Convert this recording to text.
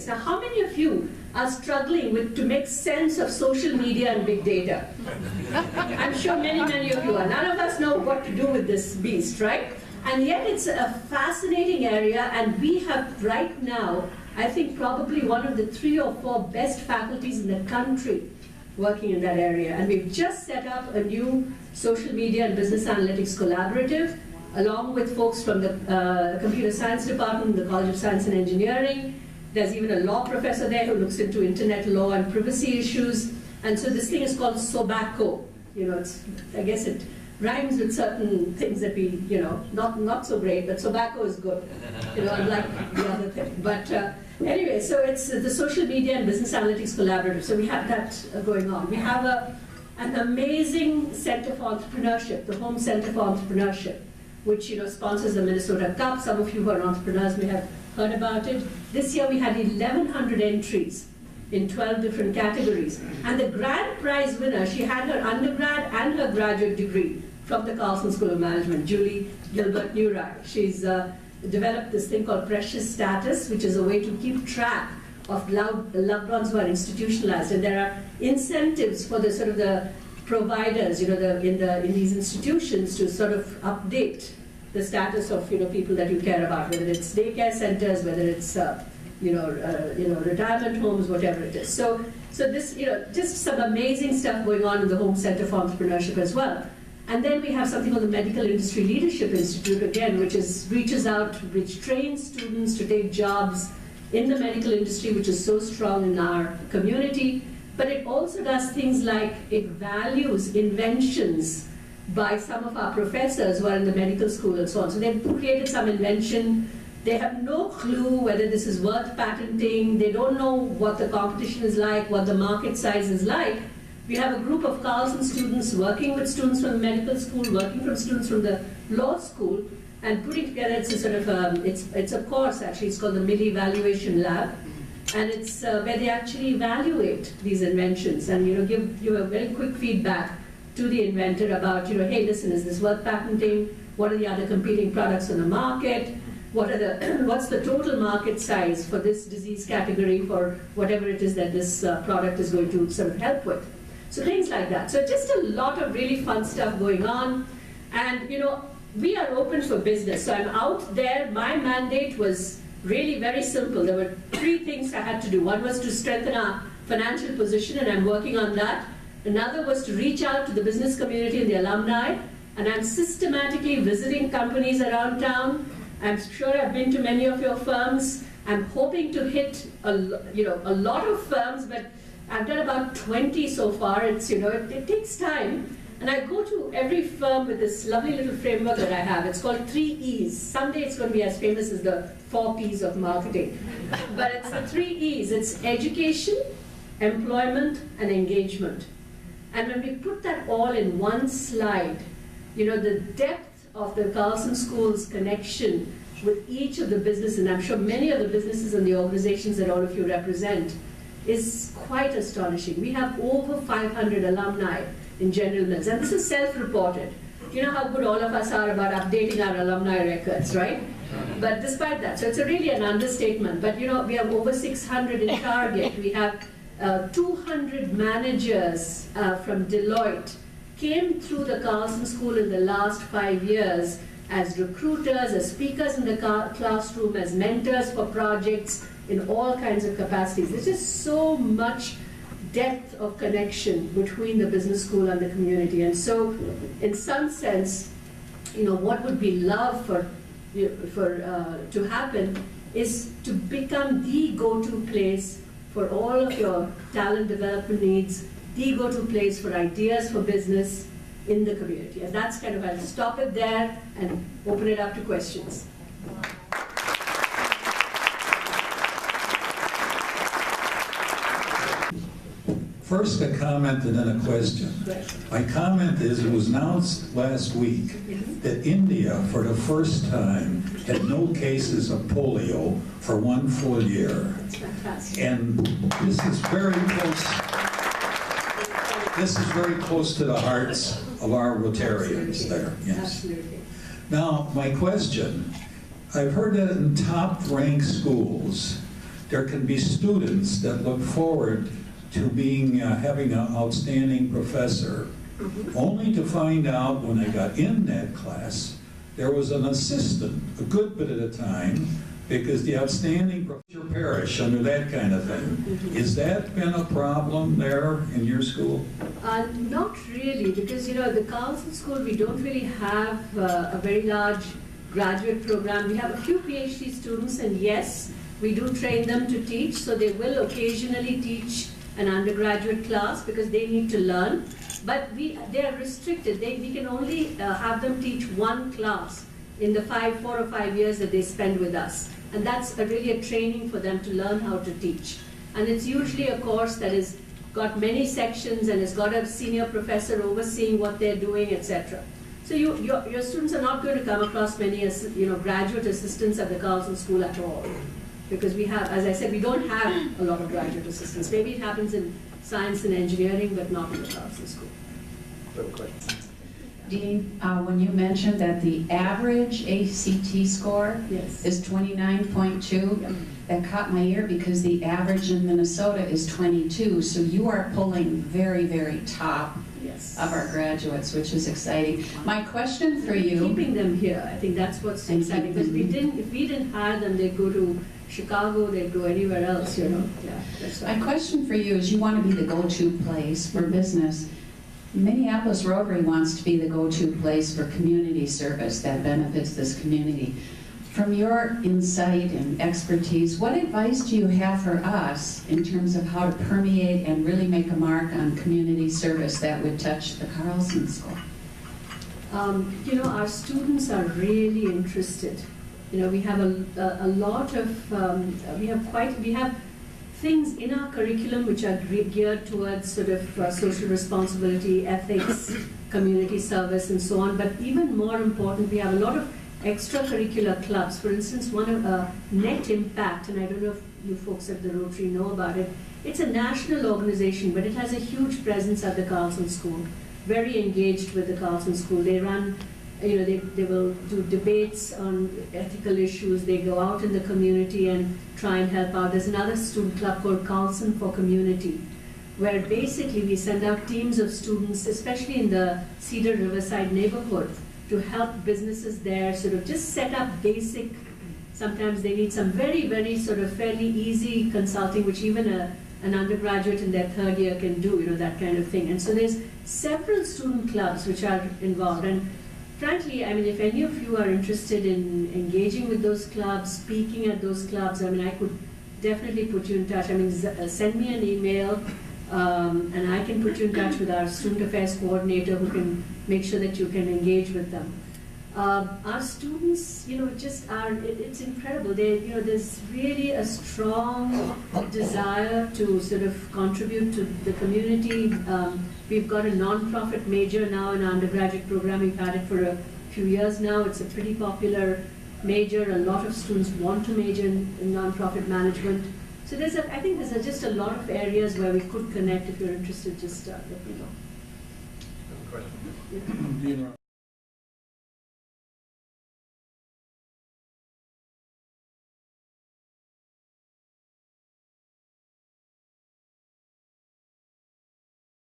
Now, how many of you are struggling to make sense of social media and big data? I'm sure many of you are. None of us know what to do with this beast, right? And yet it's a fascinating area, and we have right now, I think, probably one of the 3 or 4 best faculties in the country working in that area. And we've just set up a new social media and business analytics collaborative, along with folks from the computer science department, the College of Science and Engineering. There's even a law professor there who looks into internet law and privacy issues. And so this thing is called SOBACO. You know, I guess it rhymes with certain things that we, not so great, but SOBACO is good, unlike the other thing. But anyway, so it's the Social Media and Business Analytics Collaborative. So we have that going on. We have an amazing Center for Entrepreneurship, the Home Center for Entrepreneurship, which sponsors the Minnesota Cup. Some of you who are entrepreneurs may have heard about it. This year we had 1,100 entries in 12 different categories. And the grand prize winner, she had her undergrad and her graduate degree from the Carlson School of Management, Julie Gilbert-Newry. She's developed this thing called Precious Status, which is a way to keep track of loved ones who are institutionalized. And there are incentives for the sort of the providers, in these institutions to sort of update the status of people that you care about, whether it's daycare centers, whether it's retirement homes, whatever it is. So this just some amazing stuff going on in the Home Center for Entrepreneurship as well. And then we have something called the Medical Industry Leadership Institute again, which which trains students to take jobs in the medical industry, which is so strong in our community. But it also does things like it values inventions by some of our professors who are in the medical school and so on. So they've created some invention. They have no clue whether this is worth patenting. They don't know what the competition is like, what the market size is like. We have a group of Carlson students working with students from the medical school, working from students from the law school, and putting together, it's a sort of, it's a course actually, it's called the Millie Evaluation Lab. And it's where they actually evaluate these inventions and give you a very quick feedback to the inventor about, hey, listen, is this worth patenting? What are the other competing products on the market? What's the total market size for this disease category for whatever it is that this product is going to sort of help with? So things like that. So just a lot of really fun stuff going on. And we are open for business. So I'm out there. My mandate was really very simple. There were 3 things I had to do. One was to strengthen our financial position, and I'm working on that. Another was to reach out to the business community and the alumni, and I'm systematically visiting companies around town. I'm sure I've been to many of your firms. I'm hoping to hit a lot of firms, but I've done about 20 so far. It's it takes time, and I go to every firm with this lovely little framework that I have. It's called 3 E's. Someday it's going to be as famous as the 4 P's of marketing, but it's the 3 E's. It's education, employment, and engagement. And when we put that all in one slide, the depth of the Carlson School's connection with each of the businesses, and I'm sure many of the businesses and the organizations that all of you represent, is quite astonishing. We have over 500 alumni in General Mills, and this is self-reported. You know how good all of us are about updating our alumni records, right? But despite that, so it's really an understatement, but we have over 600 in Target. We have 200 managers from Deloitte came through the Carlson School in the last 5 years as recruiters, as speakers in the classroom, as mentors for projects in all kinds of capacities. There's just so much depth of connection between the business school and the community. And so, in some sense, what would we love to happen is to become the go-to place for all of your talent development needs, the go-to place for ideas for business in the community. And that's kind of, I'll stop it there and open it up to questions. First a comment and then a question. My comment is, it was announced last week that India, for the first time, had no cases of polio for 1 full year. And this is very close. This is very close to the hearts of our Rotarians there. Yes. Absolutely. Now, my question, I've heard that in top-ranked schools, there can be students that look forward to having an outstanding professor, only to find out when they got in that class, there was an assistant, a good bit at a time, because the outstanding professor perish under that kind of thing. Has that been a problem there in your school? Not really, because the Carlson School, we don't really have a very large graduate program. We have a few PhD students, and yes, we do train them to teach, so they will occasionally teach an undergraduate class because they need to learn, but they are restricted. We can only have them teach one class in the 4 or 5 years that they spend with us. And that's really a training for them to learn how to teach. And it's usually a course that has got many sections and has got a senior professor overseeing what they're doing, etc. So your students are not going to come across many graduate assistants at the Carlson School at all. Because we have, as I said, we don't have a lot of graduate assistants. Maybe it happens in science and engineering, but not in the Carlson School. Dean, when you mentioned that the average ACT score is 29.2, that caught my ear because the average in Minnesota is 22. So you are pulling very, very top of our graduates, which is exciting. My question for you... Keeping them here, I think that's what's exciting. Because if we didn't hire them, they'd go to Chicago, they'd go anywhere else, Yeah, that's right. My question for you is, you want to be the go-to place for business. Minneapolis Rotary wants to be the go-to place for community service that benefits this community. From your insight and expertise, what advice do you have for us in terms of how to permeate and really make a mark on community service that would touch the Carlson School? Our students are really interested. We have a lot of, we have things in our curriculum which are geared towards sort of social responsibility, ethics, community service, and so on. But even more important, we have a lot of extracurricular clubs. For instance, one of Net Impact, and I don't know if you folks at the Rotary know about it. It's a national organization, but it has a huge presence at the Carlson School. Very engaged with the Carlson School. They run, they will do debates on ethical issues. They go out in the community and try and help out. There's another student club called Carlson for Community, where basically we send out teams of students, especially in the Cedar Riverside neighborhood, to help businesses there sort of just set up basic, sometimes they need some very, very sort of fairly easy consulting, which even an undergraduate in their 3rd year can do, that kind of thing. And so there's several student clubs which are involved. And frankly, if any of you are interested in engaging with those clubs, speaking at those clubs, I could definitely put you in touch. Send me an email, and I can put you in touch with our student affairs coordinator who can make sure that you can engage with them. Our students, just are, it's incredible. There's really a strong desire to sort of contribute to the community. We've got a nonprofit major now in our undergraduate program. We've had it for a few years now. It's a pretty popular major. A lot of students want to major in nonprofit management. So I think there's just a lot of areas where we could connect. If you're interested, just let me know. Question.